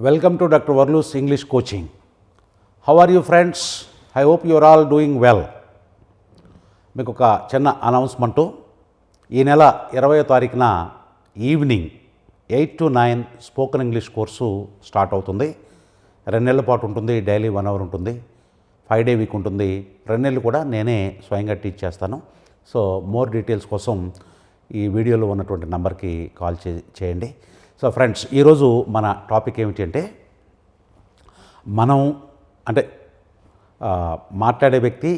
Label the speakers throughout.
Speaker 1: Welcome to Dr. Varlu's English Coaching. How are you friends? I hope you are all doing well. మీకు ఒక చిన్న announcement. ఈ నెల 20వ తారీఖున evening 8 to 9 spoken English course start అవుతుంది. 2 నెలల పాటు ఉంటుంది. డైలీ 1 అవర్ ఉంటుంది. 5 డే వీక్ ఉంటుంది. 2 నెలలు కూడా నేనే స్వయంగా టీచ్ చేస్తాను. సో మోర్ డీటెయిల్స్ కోసం ఈ వీడియోలో ఉన్నటువంటి నంబర్కి కాల్ చేయండి. సో ఫ్రెండ్స్, ఈరోజు మన టాపిక్ ఏమిటి అంటే, మనం అంటే మాట్లాడే వ్యక్తి,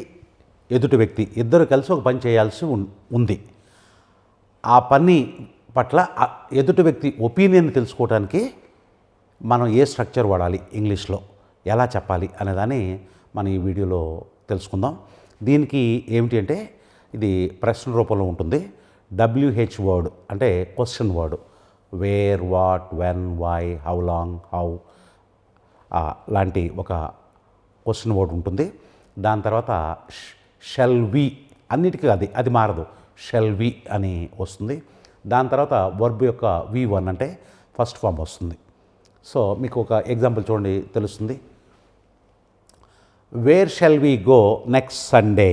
Speaker 1: ఎదుటి వ్యక్తి ఇద్దరు కలిసి ఒక పని చేయాల్సి ఉంది. ఆ పని పట్ల ఎదుటి వ్యక్తి ఒపీనియన్ తెలుసుకోవడానికి మనం ఏ స్ట్రక్చర్ వాడాలి, ఇంగ్లీష్లో ఎలా చెప్పాలి అనేదాన్ని మనం ఈ వీడియోలో తెలుసుకుందాం. దీనికి ఏమిటి అంటే, ఇది ప్రశ్న రూపంలో ఉంటుంది. WH వర్డ్ అంటే question word. Where, what, when, why, how long, how లాంటి ఒక క్వశ్చన్ వర్డ్ ఉంటుంది. దాని తర్వాత షెల్ వి, అన్నిటికీ అది మారదు, షెల్ వి అని వస్తుంది. దాని తర్వాత వర్బ్ యొక్క V1 అంటే ఫస్ట్ ఫామ్ వస్తుంది. సో మీకు ఒక ఎగ్జాంపుల్ చూడండి, తెలుస్తుంది. Where shall we go next Sunday.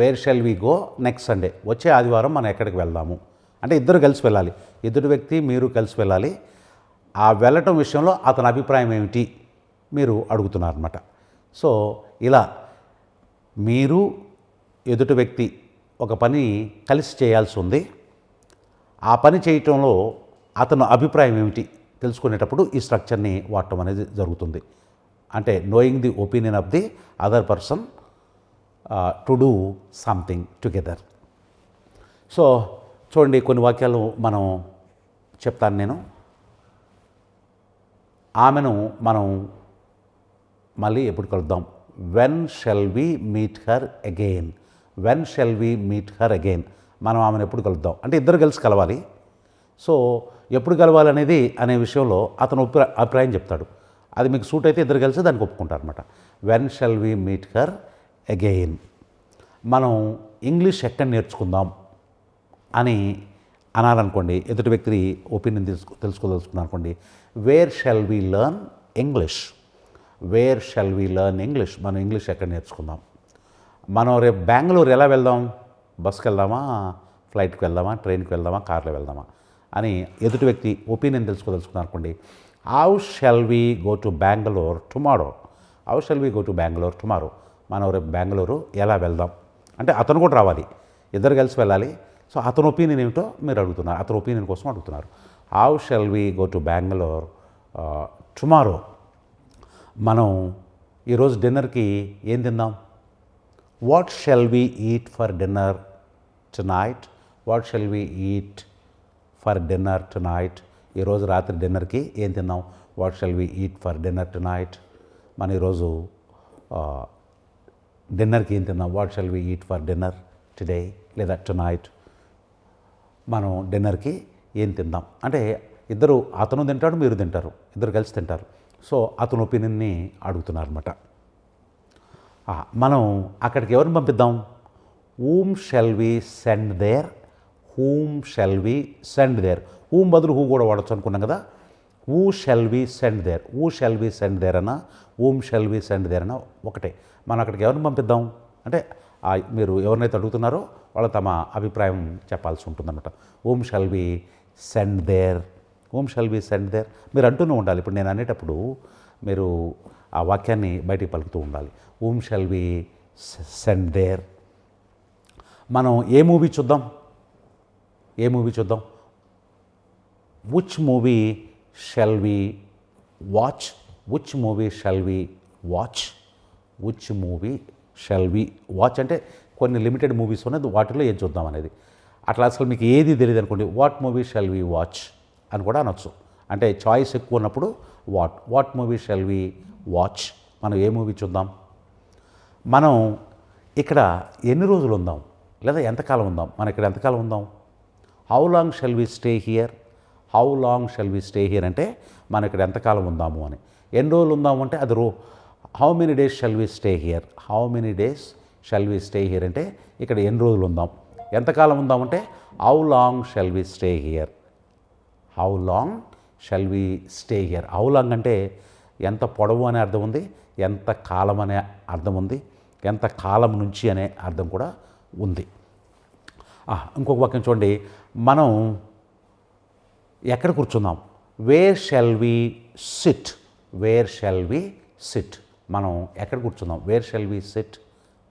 Speaker 1: Where shall we go next Sunday, వచ్చే ఆదివారం మనం ఎక్కడికి వెళ్దాము అంటే ఇద్దరు కలిసి వెళ్ళాలి. ఎదుటి వ్యక్తి మీరు కలిసి వెళ్ళాలి. ఆ వెళ్ళటం విషయంలో అతని అభిప్రాయం ఏమిటి మీరు అడుగుతున్నారన్నమాట. సో ఇలా మీరు ఎదుటి వ్యక్తి ఒక పని కలిసి చేయాల్సి ఉంది. ఆ పని చేయటంలో అతను అభిప్రాయం ఏమిటి తెలుసుకునేటప్పుడు ఈ స్ట్రక్చర్ని వాడటం అనేది జరుగుతుంది. అంటే knowing the opinion of the other person to do something together. So చూడండి, కొన్ని వాక్యాలు మనం చెప్తాను నేను. ఆమెను మనం మళ్ళీ ఎప్పుడు కలుద్దాం. When shall we meet her again. When shall we meet her again, మనం ఆమెను ఎప్పుడు కలుద్దాం అంటే ఇద్దరు కలిసి కలవాలి. సో ఎప్పుడు కలవాలనేది అనే విషయంలో అతను అభిప్రాయం చెప్తాడు. అది మీకు సూట్ అయితే ఇద్దరు కలిసి దానికి ఒప్పుకుంటారు అనమాట. When shall we meet her again. మనం ఇంగ్లీష్ ఎక్కడ నేర్చుకుందాం అని అనాలనుకోండి, ఎదుటి వ్యక్తి ఒపీనియన్ తెలుసుకోదలుచుకున్నాను అనుకోండి. Where shall we learn English. Where shall we learn English, మనం ఇంగ్లీష్ ఎక్కడ నేర్చుకుందాం. మనం రేపు బెంగళూరు ఎలా వెళ్దాం, బస్కి వెళ్దామా, ఫ్లైట్కి వెళ్దామా, ట్రైన్కి వెళ్దామా, కార్లో వెళ్దామా అని ఎదుటి వ్యక్తి ఒపీనియన్ తెలుసుకోదలుచుకున్నాను అనుకోండి. How shall we go to Bengaluru tomorrow. How shall we go to Bengaluru tomorrow, మనం రేపు బెంగళూరు ఎలా వెళ్దాం అంటే అతను కూడా రావాలి, ఇద్దరు కలిసి వెళ్ళాలి. సో అతని ఒపీనియన్ ఏమిటో మీరు అడుగుతున్నారు, అతని ఒపీనియన్ కోసం అడుగుతున్నారు. How shall we go to Bengaluru tomorrow. మనం ఈరోజు డిన్నర్కి ఏం తిందాం. What shall we eat for dinner tonight. What shall we eat for dinner tonight. ఈరోజు రాత్రి డిన్నర్కి ఏం తిందాం. What shall we eat for dinner tonight. మనం ఈరోజు డిన్నర్కి ఏం తిందాం. What shall we eat for dinner today లేదా టునైట్. మనం డిన్నర్కి ఏం తిందాం అంటే ఇద్దరు, అతను తింటాడు, మీరు తింటారు, ఇద్దరు కలిసి తింటారు. సో అతని ఒపీనియన్ని అడుగుతున్నారు అనమాట. మనం అక్కడికి ఎవరిని పంపిద్దాం. Whom shall we send there. Whom shall we send there. Whom బదులు హూ కూడా వాడచ్చు అనుకున్నాం కదా. Who shall we send there. Who shall we send there అన్న, whom shall we send there అన్న ఒకటే. మనం అక్కడికి ఎవరిని పంపిద్దాం అంటే మీరు ఎవరినైతే అడుగుతున్నారో వాళ్ళు తమ అభిప్రాయం చెప్పాల్సి ఉంటుందన్నమాట. Whom shall we send there. Whom shall we send there మీరు అంటూనే ఉండాలి. ఇప్పుడు నేను అనేటప్పుడు మీరు ఆ వాక్యాన్ని బయటికి పలుకుతూ ఉండాలి. Whom shall we send there. మనం ఏ మూవీ చూద్దాం. ఏ మూవీ చూద్దాం. Which movie shall we watch. Which movie shall we watch. Which movie shall we watch అంటే కొన్ని లిమిటెడ్ మూవీస్ ఉన్నది, వాటిలో ఏం చూద్దాం అనేది. అట్లా అసలు మీకు ఏది తెలియదు అనుకోండి, what movie shall we watch అని కూడా అనొచ్చు. అంటే చాయిస్ ఎక్కువ ఉన్నప్పుడు what movie shall we watch, మనం ఏ మూవీ చూద్దాం. మనం ఇక్కడ ఎన్ని రోజులు ఉందాం లేదా ఎంతకాలం ఉందాం. మనం ఇక్కడ ఎంతకాలం ఉందాం. How long shall we stay here. How long shall we stay here అంటే మనం ఇక్కడ ఎంతకాలం ఉందాము అని. ఎన్ని రోజులు ఉందాము అంటే అది how many days shall we stay here. How many days shall we stay here అంటే ఇక్కడ ఎన్ని రోజులు ఉందాం. ఎంతకాలం ఉందామంటే how long shall we stay here. How long shall we stay here. How long అంటే ఎంత పొడవు అనే అర్థం ఉంది, ఎంత కాలం అనే అర్థం ఉంది, ఎంత కాలం నుంచి అనే అర్థం కూడా ఉంది. ఇంకొక వాక్యం చూడండి, మనం ఎక్కడ కూర్చుందాం. Where shall we sit, where shall we sit, మనం ఎక్కడ కూర్చుందాం. వేర్ షెల్ వి సిట్,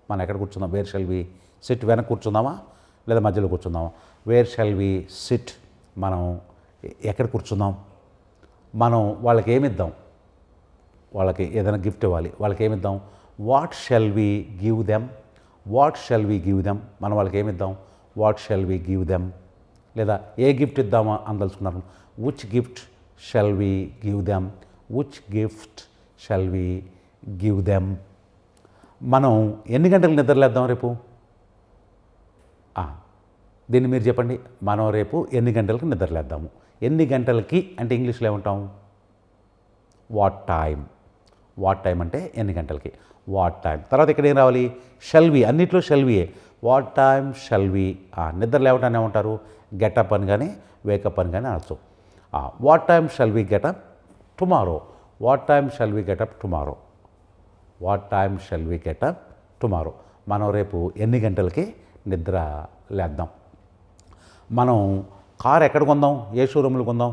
Speaker 1: మనం ఎక్కడ కూర్చుందాం. వేర్ షెల్ వి సిట్, వెనక కూర్చుందామా లేదా మధ్యలో కూర్చుందామా. వేర్ షెల్ వి సిట్, మనం ఎక్కడ కూర్చుందాం. మనం వాళ్ళకి ఏమిద్దాం, వాళ్ళకి ఏదైనా గిఫ్ట్ ఇవ్వాలి, వాళ్ళకి ఏమిద్దాం. What shall we give them, what shall we give them, మనం వాళ్ళకి ఏమిద్దాం. What shall we give them, లేదా ఏ గిఫ్ట్ ఇద్దామా అని తెలుసుకున్నారు. Which gift shall we give them, which gift shall we give them. మనం ఎన్ని గంటలకు నిద్రలేద్దాం రేపు. దీన్ని మీరు చెప్పండి. మనం రేపు ఎన్ని గంటలకు నిద్రలేద్దాము. ఎన్ని గంటలకి అంటే ఇంగ్లీష్లో ఏమంటాం. వాట్ టైం, వాట్ టైం అంటే ఎన్ని గంటలకి, వాట్ టైం. తర్వాత ఇక్కడ ఏం రావాలి. షెల్ వి, అన్నిట్లో షెల్ వియే. వాట్ టైం షెల్ వి, నిద్ర లేవటాన్ని ఏమంటారు. గెటప్ అని కానీ వేకప్ అని కానీ అనొచ్చు. What time shall we get up tomorrow, what time shall we get up tomorrow, what time shall we get up tomorrow. మనం రేపు ఎన్ని గంటలకి నిద్ర లేద్దాం. మనం కారు ఎక్కడ కొందాం, ఏ షోరూంలో కొందాం.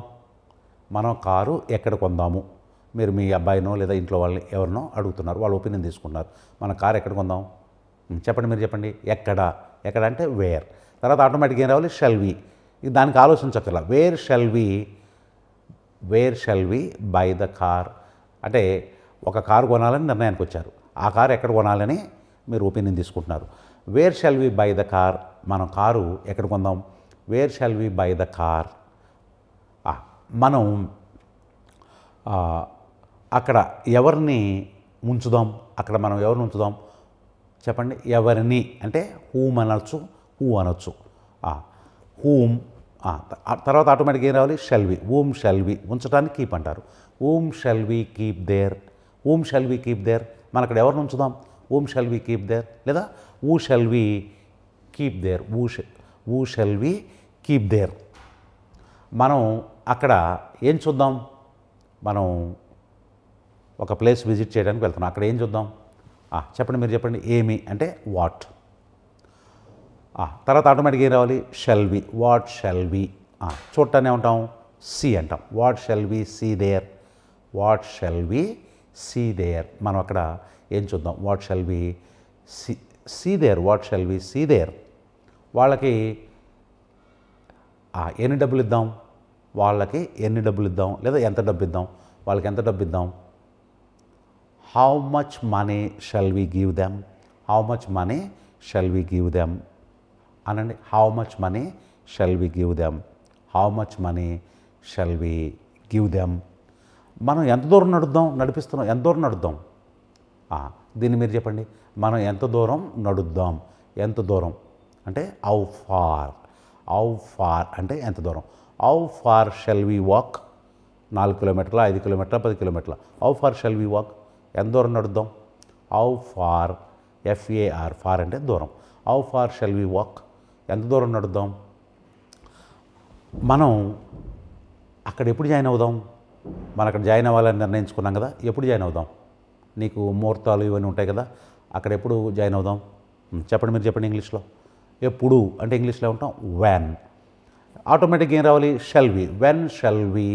Speaker 1: మనం కారు ఎక్కడ కొందాము. మీరు మీ అబ్బాయినో లేదా ఇంట్లో వాళ్ళని ఎవరినో అడుగుతున్నారు, వాళ్ళ ఒపీనియన్ తీసుకున్నారు. మనం కారు ఎక్కడ కొందాం చెప్పండి, మీరు చెప్పండి. ఎక్కడ, ఎక్కడ అంటే వేర్. తర్వాత ఆటోమేటిక్గా ఏం రావాలి. షెల్ వి, దానికి ఆలోచించక్కర్లా. Where shall we, where shall we buy the car అంటే ఒక కారు కొనాలని నిర్ణయానికి వచ్చారు. ఆ కారు ఎక్కడ కొనాలని మీరు ఒపీనియన్ తీసుకుంటున్నారు. Where shall we buy the car, మనం కారు ఎక్కడ కొందాం. Where shall we buy the car. మనం అక్కడ ఎవరిని ఉంచుదాం, అక్కడ మనం ఎవరిని ఉంచుదాం చెప్పండి. ఎవరిని అంటే హూమ్ అనొచ్చు, హూ అనొచ్చు. హూమ్ తర్వాత ఆటోమేటిక్గా ఏం రావాలి. Shall we, whom shall we, ఉంచడానికి కీప్ అంటారు. Whom shall we keep there, whom shall we keep there, మనం అక్కడ ఎవరిని ఉంచుదాం. Whom shall we keep there లేదా who shall we keep there, who shall we keep there. మనం అక్కడ ఏం చూద్దాం. మనం ఒక ప్లేస్ విజిట్ చేయడానికి వెళ్తున్నాం, అక్కడ ఏం చూద్దాం చెప్పండి, మీరు చెప్పండి. ఏమి అంటే వాట్. తర్వాత ఆటోమేటిక్గా ఏం రావాలి. Shall we, what shall we. చూడటాన్ని ఏమంటాం. సీ అంటాం. What shall we see there, what shall we see there. మనం అక్కడ ఏం చూద్దాం. What shall we see there, what shall we see there. వాళ్ళకి ఎన్ని డబ్బులు ఇద్దాం, వాళ్ళకి ఎన్ని డబ్బులు ఇద్దాం లేదా ఎంత డబ్బు ఇద్దాం, వాళ్ళకి ఎంత డబ్బు ఇద్దాం. How much money shall we give them, how much money shall we give them అనండి. How much money shall we give them, how much money shall we give them. మనం ఎంత దూరం నడిపిస్తున్నాం, ఎంత దూరం నడుద్దాం. దీన్ని మీరు చెప్పండి. మనం ఎంత దూరం నడుద్దాం. ఎంత దూరం అంటే హౌ ఫార్, హౌ ఫార్ అంటే ఎంత దూరం. How far shall we walk, 4 కిలోమీటర్ల, 5 కిలోమీటర్ల, 10 కిలోమీటర్ల. How far shall we walk, ఎంత దూరం నడుద్దాం. హౌ ఫార్, FAR, ఫార్ అంటే దూరం. How far shall we walk, ఎంత దూరం నడుద్దాం. మనం అక్కడ ఎప్పుడు జాయిన్ అవుదాం. మనం అక్కడ జాయిన్ అవ్వాలని నిర్ణయించుకున్నాం కదా, ఎప్పుడు జాయిన్ అవుదాం. నీకు ముహూర్తాలు ఇవన్నీ ఉంటాయి కదా, అక్కడ ఎప్పుడు జాయిన్ అవుదాం చెప్పండి, మీరు చెప్పండి ఇంగ్లీష్లో. ఎప్పుడు అంటే ఇంగ్లీష్లో ఉంటాం వెన్. ఆటోమేటిక్గా ఏం రావాలి. Shall we, when shall we.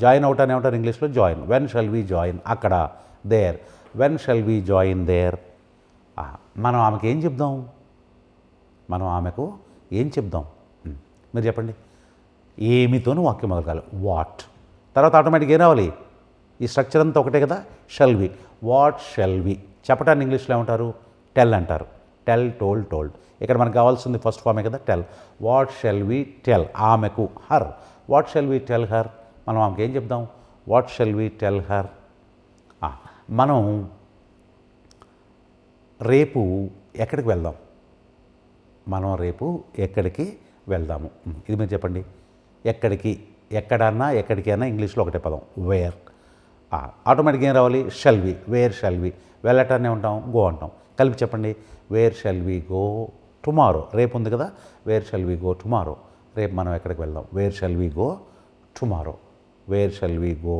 Speaker 1: Join అవుట్ అని ఏమంటారు ఇంగ్లీష్లో. Join. When shall we join, అక్కడ. There, when shall we join there. మనం ఆమెకు ఏం చెప్దాం. మనం ఆమెకు ఏం చెప్దాం మీరు చెప్పండి. ఏమితోనూ వాక్యం మొదలగాలి. వాట్. తర్వాత ఆటోమేటిక్గా ఏం రావాలి. ఈ స్ట్రక్చర్ అంతా ఒకటే కదా. Shall we, what shall we. చెప్పటాన్ని ఇంగ్లీష్లో ఏమంటారు. టెల్ అంటారు. Tell, told, told. ఇక్కడ మనకు కావాల్సింది ఫస్ట్ ఫామే కదా, tell. What shall we tell, ఆమెకు. Her, what shall we tell her. మనం ఆమెకు ఏం చెప్దాం. What shall we tell her. మనం రేపు ఎక్కడికి వెళ్దాం. మనం రేపు ఎక్కడికి వెళ్దాము. ఇది మీరు చెప్పండి. ఎక్కడికి, ఎక్కడన్నా, ఎక్కడికైనా ఇంగ్లీష్లో ఒకటే పదం వేర్. ఆటోమేటిక్గా ఏం రావాలి. Shall we, where shall we. వెళ్ళటాన్ని ఉంటాం గో అంటాం. కలిపి చెప్పండి. Where shall we go tomorrow. రేపు ఉంది కదా, where shall we go tomorrow. రేపు మనం ఎక్కడికి వెళ్దాం. Where shall we go tomorrow. Where shall we go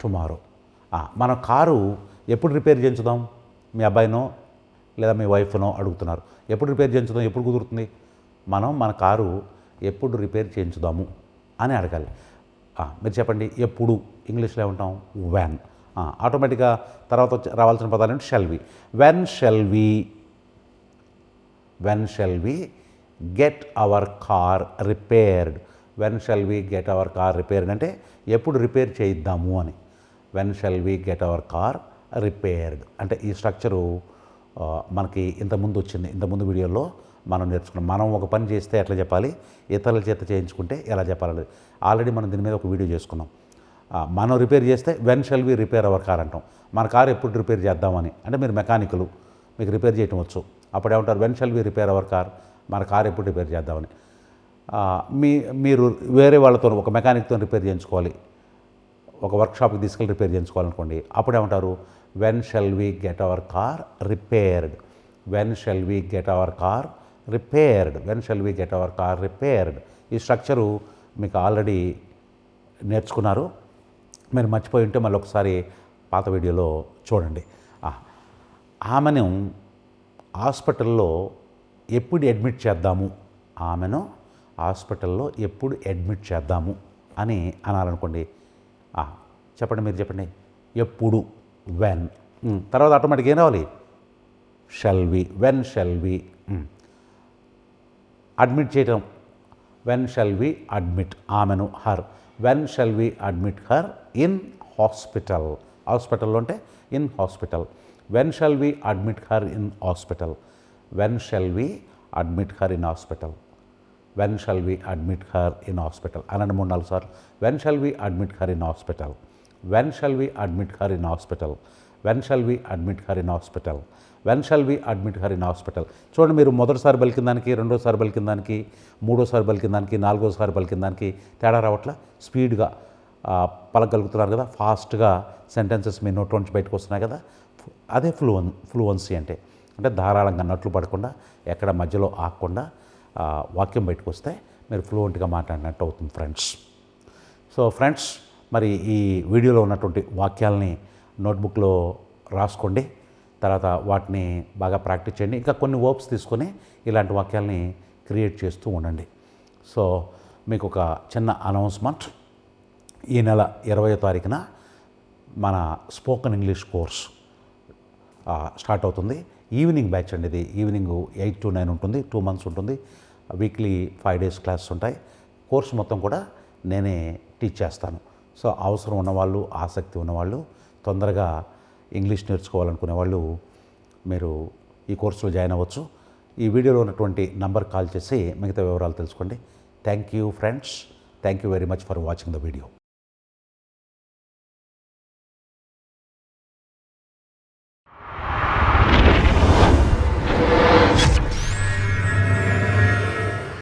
Speaker 1: tomorrow. మన కారు ఎప్పుడు రిపేర్ చేయించుదాం? మీ అబ్బాయినో లేదా మీ వైఫ్నో అడుగుతున్నారు. ఎప్పుడు రిపేర్ చేయించుదాం, ఎప్పుడు కుదురుతుంది? మనం మన కారు ఎప్పుడు రిపేర్ చేయించుదాము అని అడగాలి. మీరు చెప్పండి, ఎప్పుడు ఇంగ్లీష్లో ఏమంటాం? వెన్. ఆటోమేటిక్గా తర్వాత రావాల్సిన పదాలు ఏంటి? Shall we. When shall we get our car repaired. When shall we get our car repaired అంటే ఎప్పుడు రిపేర్ చేయిద్దాము అని. When shall we get our car repaired అంటే ఈ స్ట్రక్చరు మనకి ఇంతకుముందు వచ్చింది. ఇంతకుముందు వీడియోలో మనం నేర్చుకున్నాం. మనం ఒక పని చేస్తే ఎట్లా చెప్పాలి, ఇతరుల చేత చేయించుకుంటే ఎలా చెప్పాలి. ఆల్రెడీ మనం దీని మీద ఒక వీడియో చేసుకున్నాం. మనం రిపేర్ చేస్తే when shall we repair our car అంటాం. మన కారు ఎప్పుడు రిపేర్ చేద్దామని. అంటే మీరు మెకానికులు, మీకు రిపేర్ చేయటం వచ్చు. అప్పుడు ఏమంటారు? When shall we repair our car. మన కారు ఎప్పుడు రిపేర్ చేద్దామని. మీరు వేరే వాళ్ళతో ఒక మెకానిక్తో రిపేర్ చేయించుకోవాలి, ఒక వర్క్షాప్కి తీసుకెళ్ళి రిపేర్ చేయించుకోవాలనుకోండి. అప్పుడు ఏమంటారు? When shall we get our car repaired. When shall we get our car repaired. When shall we get our car repaired. ఈ స్ట్రక్చరు మీకు ఆల్రెడీ నేర్చుకున్నారు. మీరు మర్చిపోయి ఉంటే మళ్ళీ ఒకసారి పాత వీడియోలో చూడండి. ఆమెను హాస్పిటల్లో ఎప్పుడు అడ్మిట్ చేద్దాము, ఆమెను హాస్పిటల్లో ఎప్పుడు అడ్మిట్ చేద్దాము అని అనాలనుకోండి. చెప్పండి, మీరు చెప్పండి. ఎప్పుడు, వెన్. తర్వాత ఆటోమేటిక్గా ఏం రావాలి? Shall we. When shall we. Admit చేయటం. వెన్ షెల్ వి అడ్మిట్ ఆమెను, her. When shall we admit her in hospital. హాస్పిటల్లో అంటే in hospital. When shall we admit her in hospital. When shall we admit her in hospital. When shall we admit her in hospital అనండి 3-4 సార్లు. When shall we admit her in hospital. When shall we admit her in hospital. When shall we admit her in hospital. When shall we admit her in hospital. చూడండి, మీరు మొదటిసారి పలికిన దానికి, రెండోసారి పలికిన దానికి, మూడోసారి పలికిన దానికి, నాలుగోసారి పలికిన దానికి తేడా రావట్లా. స్పీడ్గా పలకగలుగుతున్నారు కదా, ఫాస్ట్గా సెంటెన్సెస్ మీ నోట్లో నుంచి బయటకు వస్తున్నాయి కదా. అదే ఫ్లూవెన్సీ అంటే ధారాళంగా నట్లు పడకుండా, ఎక్కడ మధ్యలో ఆగకుండా వాక్యం బయటకు వస్తే మీరు ఫ్లూయెంట్గా మాట్లాడినట్టు అవుతుంది ఫ్రెండ్స్. సో ఫ్రెండ్స్, మరి ఈ వీడియోలో ఉన్నటువంటి వాక్యాలని నోట్బుక్లో రాసుకోండి. తర్వాత వాటిని బాగా ప్రాక్టీస్ చేయండి. ఇంకా కొన్ని వర్బ్స్ తీసుకొని ఇలాంటి వాక్యాలని క్రియేట్ చేస్తూ ఉండండి. సో మీకు ఒక చిన్న అనౌన్స్మెంట్. ఈ నెల 20వ తారీఖున మన స్పోకెన్ ఇంగ్లీష్ కోర్స్ స్టార్ట్ అవుతుంది. ఈవినింగ్ బ్యాచ్ అండి ఇది. ఈవినింగ్ 8 to 9 ఉంటుంది. 2 months ఉంటుంది. వీక్లీ 5 days క్లాసెస్ ఉంటాయి. కోర్సు మొత్తం కూడా నేనే టీచ్ చేస్తాను. సో అవసరం ఉన్నవాళ్ళు, ఆసక్తి ఉన్నవాళ్ళు, తొందరగా ఇంగ్లీష్ నేర్చుకోవాలనుకునే వాళ్ళు మీరు ఈ కోర్సులో జాయిన్ అవ్వచ్చు. ఈ వీడియోలో ఉన్నటువంటి నంబర్ కాల్ చేసి మిగతా వివరాలు తెలుసుకోండి. Thank you friends. Thank you very much for watching the video.